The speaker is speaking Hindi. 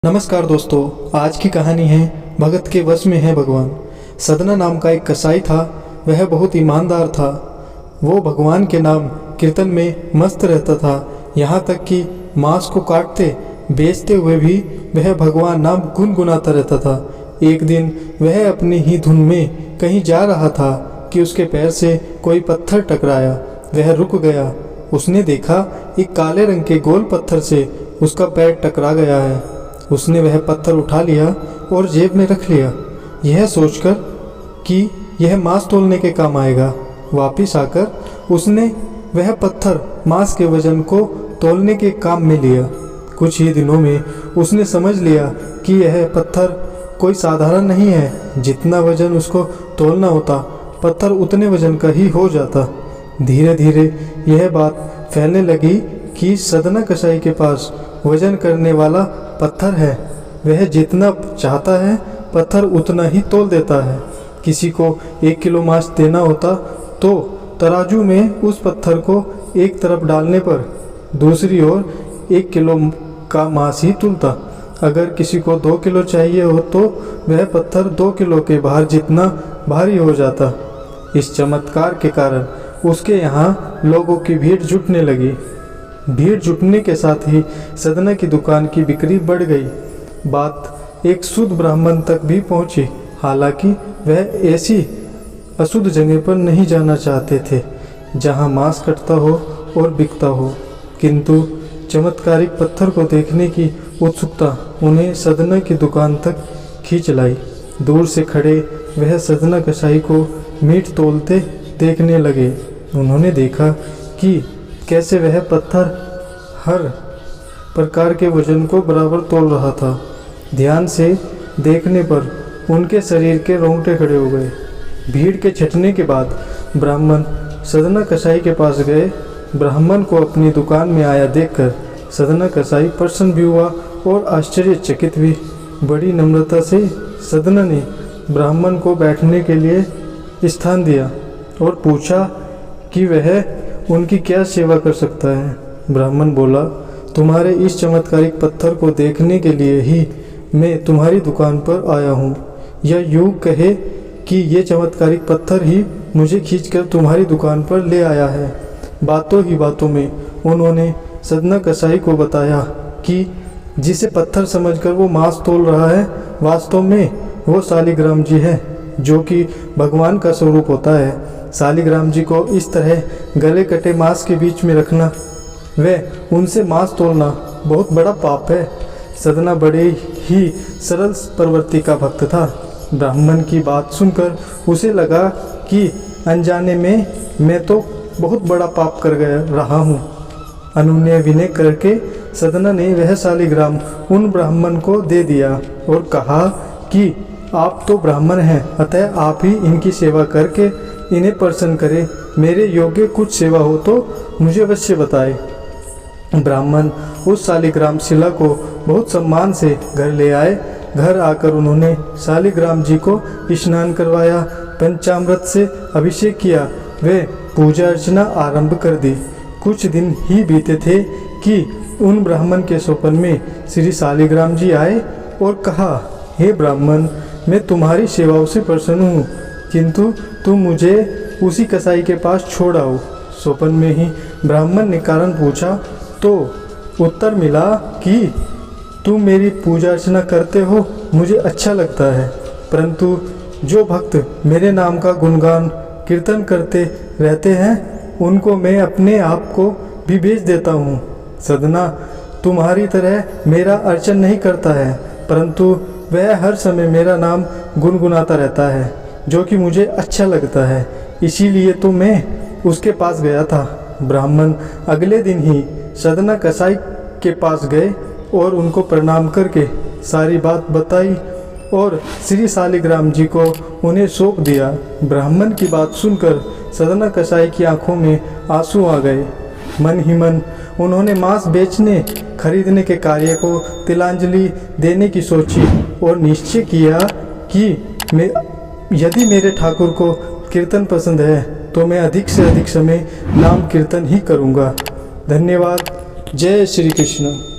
नमस्कार दोस्तों, आज की कहानी है भगत के वश में है भगवान। सदना नाम का एक कसाई था। वह बहुत ईमानदार था। वो भगवान के नाम कीर्तन में मस्त रहता था। यहाँ तक कि मांस को काटते बेचते हुए भी वह भगवान नाम गुनगुनाता रहता था। एक दिन वह अपनी ही धुन में कहीं जा रहा था कि उसके पैर से कोई पत्थर टकराया। वह रुक गया। उसने देखा एक काले रंग के गोल पत्थर से उसका पैर टकरा गया है। उसने वह पत्थर उठा लिया और जेब में रख लिया, यह सोचकर कि यह मांस तोलने के काम आएगा। वापिस आकर उसने वह पत्थर मांस के वजन को तोलने के काम में लिया। कुछ ही दिनों में उसने समझ लिया कि यह पत्थर कोई साधारण नहीं है। जितना वजन उसको तोलना होता, पत्थर उतने वजन का ही हो जाता। धीरे धीरे यह बात फैलने लगी कि सदना कसाई के पास वजन करने वाला पत्थर है। वह जितना चाहता है पत्थर उतना ही तोल देता है। किसी को 1 किलो मांस देना होता तो तराजू में उस पत्थर को एक तरफ डालने पर दूसरी ओर 1 किलो का मांस ही तुलता। अगर किसी को 2 किलो चाहिए हो तो वह पत्थर 2 किलो के भार जितना भारी हो जाता। इस चमत्कार के कारण उसके यहाँ लोगों की भीड़ जुटने लगी। भीड़ जुटने के साथ ही सदना की दुकान की बिक्री बढ़ गई। बात एक शुद्ध ब्राह्मण तक भी पहुंची। हालांकि वह ऐसी अशुद्ध जगह पर नहीं जाना चाहते थे जहां मांस कटता हो और बिकता हो, किंतु चमत्कारिक पत्थर को देखने की उत्सुकता उन्हें सदना की दुकान तक खींच लाई। दूर से खड़े वह सदना कसाई को मीट तोलते देखने लगे। उन्होंने देखा कि कैसे वह पत्थर हर प्रकार के वजन को बराबर तोल रहा था। ध्यान से देखने पर उनके शरीर के रोंगटे खड़े हो गए। भीड़ के छटने के बाद ब्राह्मण सदना कसाई के पास गए। ब्राह्मण को अपनी दुकान में आया देखकर सदना कसाई प्रसन्न भी हुआ और आश्चर्यचकित भी। बड़ी नम्रता से सदना ने ब्राह्मण को बैठने के लिए स्थान दिया और पूछा कि वह उनकी क्या सेवा कर सकता है। ब्राह्मण बोला, तुम्हारे इस चमत्कारिक पत्थर को देखने के लिए ही मैं तुम्हारी दुकान पर आया हूँ। यह यूँ कहे कि ये चमत्कारिक पत्थर ही मुझे खींचकर तुम्हारी दुकान पर ले आया है। बातों ही बातों में उन्होंने सदना कसाई को बताया कि जिसे पत्थर समझकर वो मांस तोल रहा है, वास्तव में वो शालिग्राम जी है, जो कि भगवान का स्वरूप होता है। शालिग्राम जी को इस तरह गले कटे मांस के बीच में रखना, वह उनसे मांस तोलना बहुत बड़ा पाप है। सदना बड़े ही सरल प्रवृत्ति का भक्त था। ब्राह्मण की बात सुनकर उसे लगा कि अनजाने में मैं तो बहुत बड़ा पाप कर गया रहा हूँ। अनुनय विनय करके सदना ने वह शालिग्राम उन ब्राह्मण को दे दिया और कहा कि आप तो ब्राह्मण हैं, अतः आप ही इनकी सेवा करके इन्हें प्रसन्न करें। मेरे योग्य कुछ सेवा हो तो मुझे अवश्य बताए। ब्राह्मण उस शालिग्राम शिला को बहुत सम्मान से घर ले आए। घर आकर उन्होंने शालिग्राम जी को स्नान करवाया, पंचामृत से अभिषेक किया, वे पूजा अर्चना आरंभ कर दी। कुछ दिन ही बीते थे कि उन ब्राह्मण के स्वप्न में श्री शालिग्राम जी आए और कहा, हे ब्राह्मण, मैं तुम्हारी सेवाओं से प्रसन्न हूँ, किंतु तुम मुझे उसी कसाई के पास छोड़ आओ। स्वप्न में ही ब्राह्मण ने कारण पूछा तो उत्तर मिला कि तुम मेरी पूजा अर्चना करते हो, मुझे अच्छा लगता है, परंतु जो भक्त मेरे नाम का गुणगान कीर्तन करते रहते हैं उनको मैं अपने आप को भी बेच देता हूँ। सदना तुम्हारी तरह मेरा अर्चन नहीं करता है, परंतु वह हर समय मेरा नाम गुनगुनाता रहता है, जो कि मुझे अच्छा लगता है, इसीलिए तो मैं उसके पास गया था। ब्राह्मण अगले दिन ही सदना कसाई के पास गए और उनको प्रणाम करके सारी बात बताई और श्री शालिग्राम जी को उन्हें सौंप दिया। ब्राह्मण की बात सुनकर सदना कसाई की आंखों में आंसू आ गए। मन ही मन उन्होंने मांस बेचने खरीदने के कार्य को तिलांजलि देने की सोची और निश्चय किया कि यदि मेरे ठाकुर को कीर्तन पसंद है तो मैं अधिक से अधिक समय नाम कीर्तन ही करूँगा। धन्यवाद। जय श्री कृष्ण।